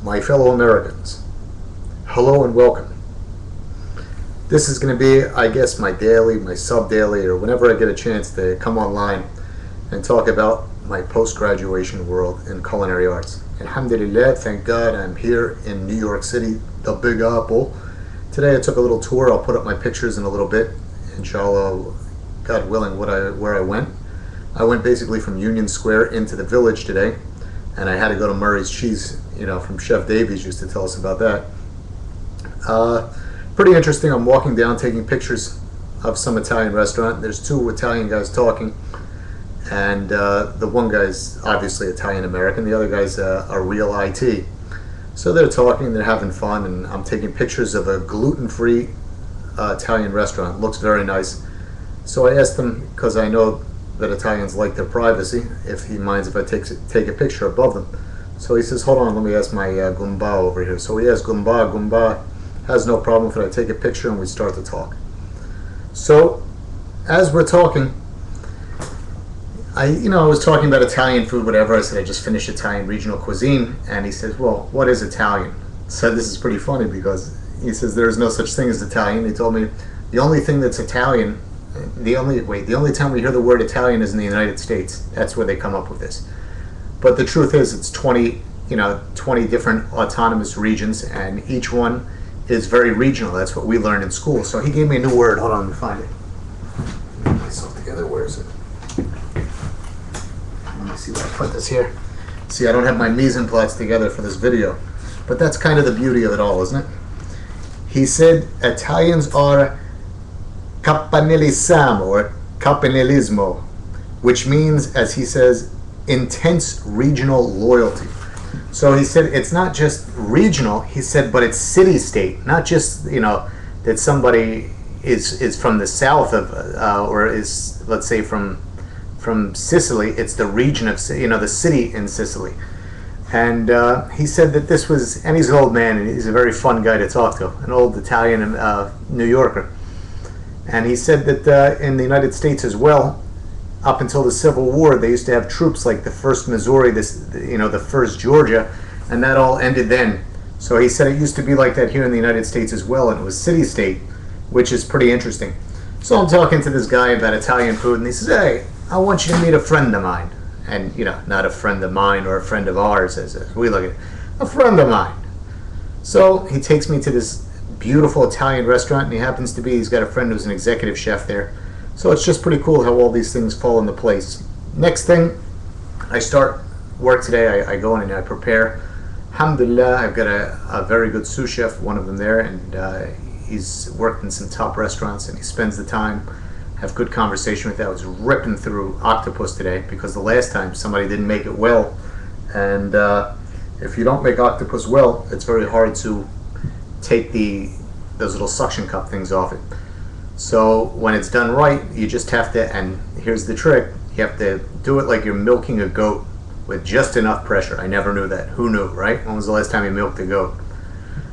my fellow Americans, hello and welcome. This is going to be, I guess, my daily, my sub-daily, or whenever I get a chance to come online and talk about my post-graduation world in culinary arts. Alhamdulillah, thank God, I'm here in New York City, the Big Apple. Today I took a little tour. I'll put up my pictures in a little bit, inshallah, God willing, where I went. I went basically from Union Square into the Village today, and I had to go to Murray's Cheese, from Chef Davies used to tell us about that. Pretty interesting. I'm walking down taking pictures of some Italian restaurant. There's two Italian guys talking, and the one guy's obviously Italian-American, the other guy's a real IT. So they're talking, they're having fun, and I'm taking pictures of a gluten-free Italian restaurant. It looks very nice. So I asked him, because I know that Italians like their privacy, if he minds if I take a picture above them. So he says, hold on, let me ask my Gumba over here. So we asked Gumba. Gumba has no problem if I take a picture, and we start to talk. So as we're talking, I was talking about Italian food, whatever. I said I just finished Italian regional cuisine, and he says, well, what is Italian? So this is pretty funny, because he says there's no such thing as Italian. He told me the only thing that's Italian, the only time we hear the word Italian is in the United States. That's where they come up with this. But the truth is, it's 20 different autonomous regions, and each one is very regional. That's what we learned in school. So he gave me a new word. Hold on, let me find it. Get myself together. Where is it? Let me see where I put this here. See, I don't have my mise en place together for this video, but that's kind of the beauty of it all, isn't it? He said Italians are campanilismo, or campanilismo, which means, as he says, intense regional loyalty. So he said it's not just regional, he said, but it's city-state, not just, that somebody is from the south of, or is, let's say, from Sicily. It's the region of, the city in Sicily. And he said that this was, and he's an old man, and he's a very fun guy to talk to, an old Italian New Yorker. And he said that in the United States as well, up until the Civil War, they used to have troops like the 1st Missouri, the 1st Georgia, and that all ended then. So he said it used to be like that here in the United States as well, and it was city-state, which is pretty interesting. So I'm talking to this guy about Italian food, and he says, hey, I want you to meet a friend of mine. And, not a friend of mine or a friend of ours, as we look at it, a friend of mine. So he takes me to this beautiful Italian restaurant, and he's got a friend who's an executive chef there. So it's just pretty cool how all these things fall into place. Next thing, I start work today. I go in and I prepare. Alhamdulillah, I've got a very good sous chef, one of them there, and he's worked in some top restaurants, and he spends the time, have good conversation with that. I was ripping through octopus today, because the last time somebody didn't make it well, and if you don't make octopus well, it's very hard to take those little suction cup things off it. So when it's done right, you just have to, and here's the trick, you have to do it like you're milking a goat with just enough pressure. I never knew that. Who knew, right? When was the last time you milked a goat?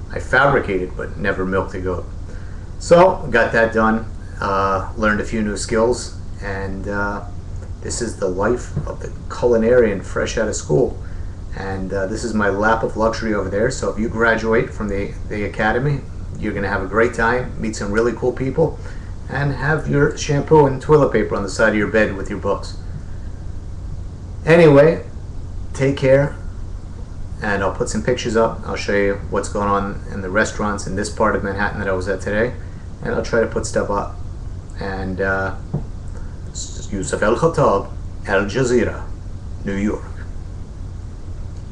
I fabricated, but never milked a goat. So got that done, learned a few new skills, and this is the life of the culinarian fresh out of school. And this is my lap of luxury over there. So if you graduate from the academy, you're going to have a great time, meet some really cool people, and have your shampoo and toilet paper on the side of your bed with your books. Anyway, take care, and I'll put some pictures up. I'll show you what's going on in the restaurants in this part of Manhattan that I was at today, and I'll try to put stuff up. And Yusuf El Khattab, Al Jazeera, New York.